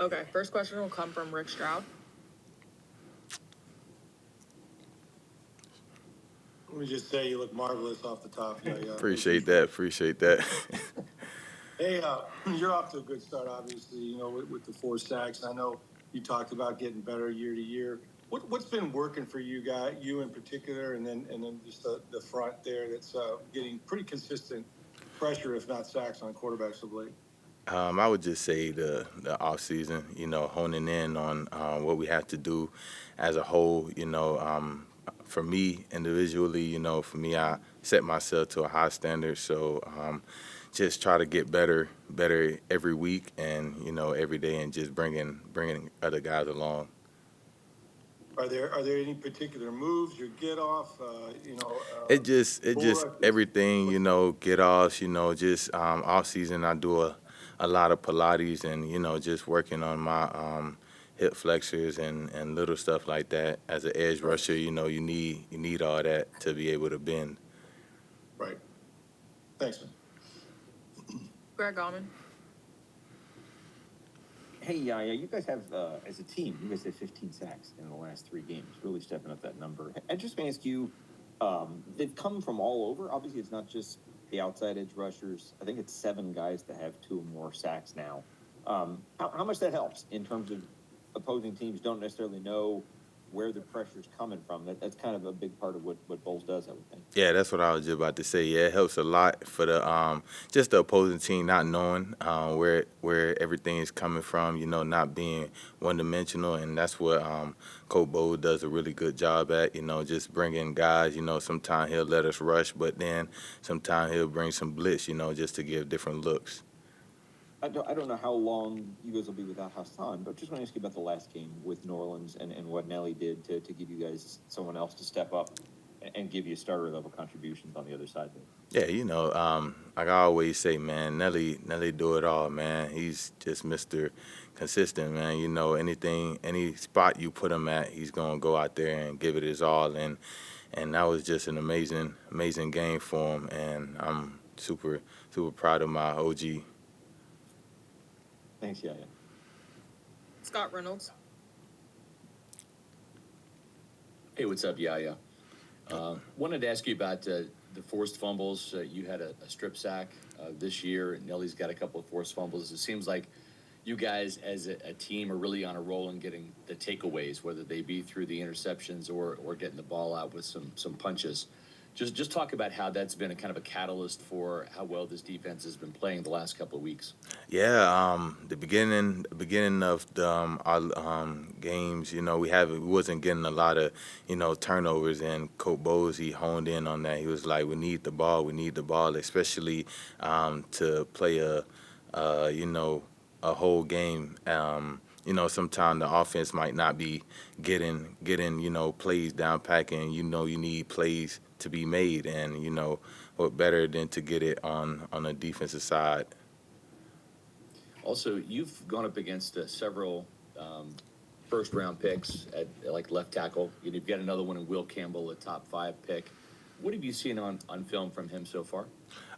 Okay, first question will come from Rick Stroud. Let me just say you look marvelous off the top. Yeah, yeah. Appreciate that. Appreciate that. Hey, you're off to a good start, obviously, with the 4 sacks. I know you talked about getting better year to year. What's been working for you in particular, and then just the front there that's getting pretty consistent pressure, if not sacks, on quarterbacks of late? I would just say the off season, honing in on what we have to do as a whole. For me individually, for me, I set myself to a high standard. So just try to get better every week, and every day, and just bringing other guys along. Are there any particular moves you get off? It just Bull rush? everything, get offs, just off season I do a lot of Pilates, and just working on my hip flexors and little stuff like that. As an edge Right, rusher, you need all that to be able to bend. right. Thanks, man. Greg Auman. Hey, Yaya, you guys have, as a team, you guys have 15 sacks in the last 3 games, really stepping up that number. I just want to ask you, they've come from all over. Obviously, it's not just the outside edge rushers. I think it's 7 guys that have 2 or more sacks now. How much that helps in terms of opposing teams don't necessarily know where the pressure's coming from? That's kind of a big part of what Bowles does, I would think. Yeah, that's what I was just about to say. Yeah, it helps a lot for the just the opposing team not knowing where everything is coming from. Not being one dimensional, and that's what Coach Bowles does a really good job at. Just bringing guys. Sometimes he'll let us rush, but then sometimes he'll bring some blitz. Just to give different looks. I don't know how long you guys will be without Hassan, but just want to ask you about the last game with New Orleans and what Nelly did to give you guys someone else to step up and give you starter level contributions on the other side there. Yeah, like I always say, man, Nelly do it all, man. He's just Mr. Consistent, man. Any spot you put him at, he's gonna go out there and give it his all, and that was just an amazing game for him, and I'm super proud of my OG. Thanks, Yaya. Scott Reynolds. Hey, what's up, Yaya? Wanted to ask you about the forced fumbles. You had a strip sack this year. Nelly's got a couple of forced fumbles. It seems like you guys as a team are really on a roll and getting the takeaways, whether they be through the interceptions or getting the ball out with some punches. Just talk about how that's been a kind of a catalyst for how well this defense has been playing the last couple of weeks. Yeah, the beginning of the our games, we wasn't getting a lot of turnovers, and Coach Bowles, he honed in on that. He was like, we need the ball, especially to play a whole game. Sometimes the offense might not be getting plays down packing. You need plays to be made, and what better than to get it on the defensive side. Also, you've gone up against several first round picks at like left tackle. You've got another one in Will Campbell, a top 5 pick. What have you seen on film from him so far?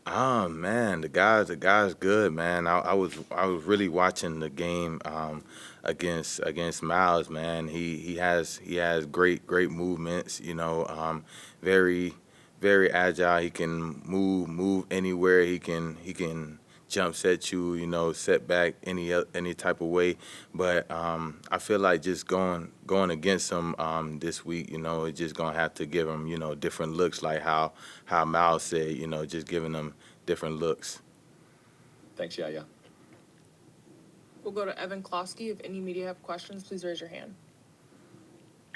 Man, the guy's good, man. I was really watching the game against Miles, man. He has great movements. Very very agile. He can move anywhere. He can jump set you. Set back any type of way. But I feel like just going against him this week. It's just gonna have to give him different looks, like how Miles said. Just giving them different looks. Thanks, Yaya. We'll go to Evan Klosky. If any media have questions, please raise your hand.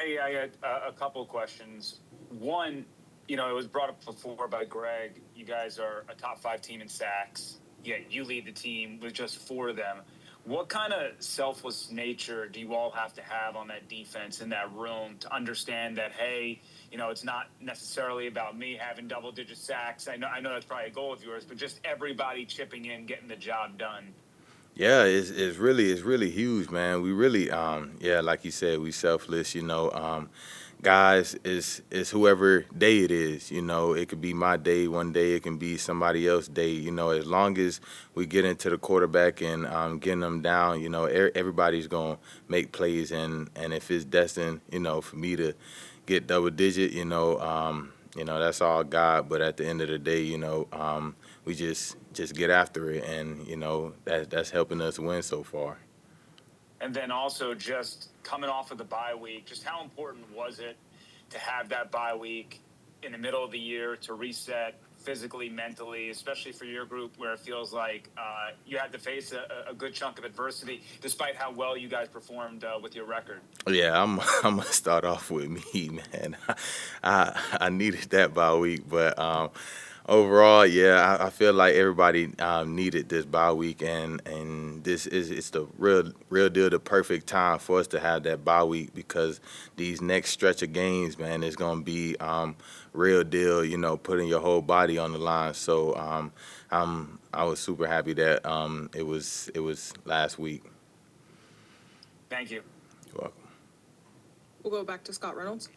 Hey, I got a couple of questions. One, it was brought up before by Greg. You guys are a top 5 team in sacks, yet you lead the team with just 4 of them. What kind of selfless nature do you all have to have on that defense in that room to understand that, hey, it's not necessarily about me having double-digit sacks. I know that's probably a goal of yours, but just everybody chipping in, getting the job done. Yeah, it's really huge, man. We really, yeah, like you said, we selfless. guys, is whoever day it is. You know, it could be my day one day, it can be somebody else's day. You know, as long as we get into the quarterback and getting them down, you know, everybody's gonna make plays, and if it's destined, you know, for me to get double digit, you know, that's all God. But at the end of the day, we just get after it, and you know that's helping us win so far. And then also just coming off of the bye week, just how important was it to have that bye week in the middle of the year to reset physically, mentally, especially for your group where it feels like you had to face a good chunk of adversity despite how well you guys performed with your record? Yeah, I'm gonna start off with me, man. I needed that bye week, but overall, yeah, I feel like everybody needed this bye week, and this is it's the real deal, the perfect time for us to have that bye week because these next stretch of games, man, is gonna be real deal. You know, putting your whole body on the line. So I was super happy that it was last week. Thank you. You're welcome. We'll go back to Scott Reynolds.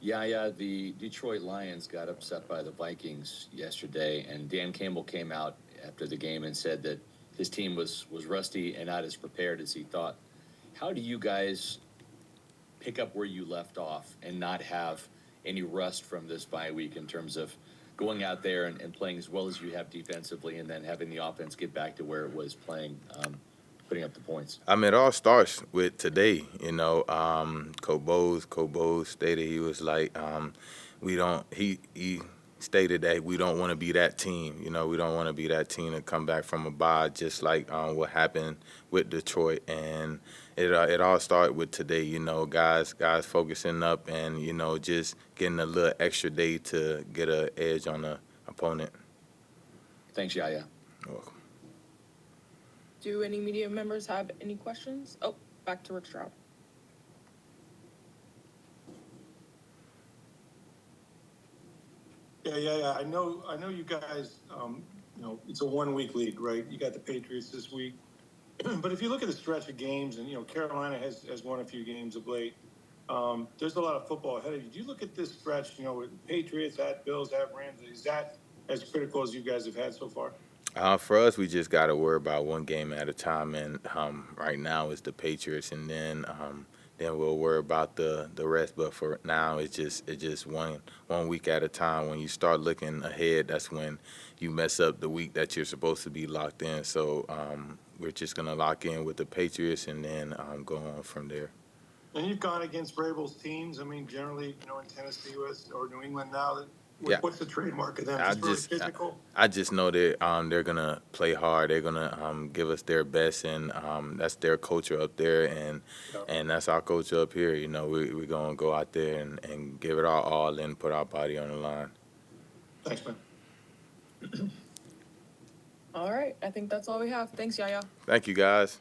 Yeah, the Detroit Lions got upset by the Vikings yesterday, and Dan Campbell came out after the game and said that his team was rusty and not as prepared as he thought. How do you guys pick up where you left off and not have any rust from this bye week in terms of going out there and playing as well as you have defensively and then having the offense get back to where it was playing, putting up the points? I mean, it all starts with today. Coach Bowles stated he was like, we don't. He stated that we don't want to be that team. You know, we don't want to be that team to come back from a bye, just like what happened with Detroit. And it all started with today. You know, guys focusing up and just getting a little extra day to get an edge on the opponent. Thanks, Yaya. You're welcome. Do any media members have any questions? Oh, back to Rick Stroud. Yeah. I know you guys. It's a 1 week league, right? You got the Patriots this week, but if you look at the stretch of games, and Carolina has won a few games of late. There's a lot of football ahead of you. Do you look at this stretch? With Patriots at Bills at Rams. Is that as critical as you guys have had so far? For us, we just got to worry about one game at a time, and right now it's the Patriots, and then we'll worry about the rest. But for now, it's just one week at a time. When you start looking ahead, that's when you mess up the week that you're supposed to be locked in. So we're just gonna lock in with the Patriots, and then go on from there. And you've gone against Vrabel's teams. I mean, generally, in Tennessee or New England now. Yeah. What's the trademark of them? I Just really just physical? I just know that they're gonna play hard. They're gonna give us their best, and that's their culture up there, and that's our culture up here. We're gonna go out there and give it our all and put our body on the line. Thanks, man. All right, I think that's all we have. Thanks, Yaya. Thank you, guys.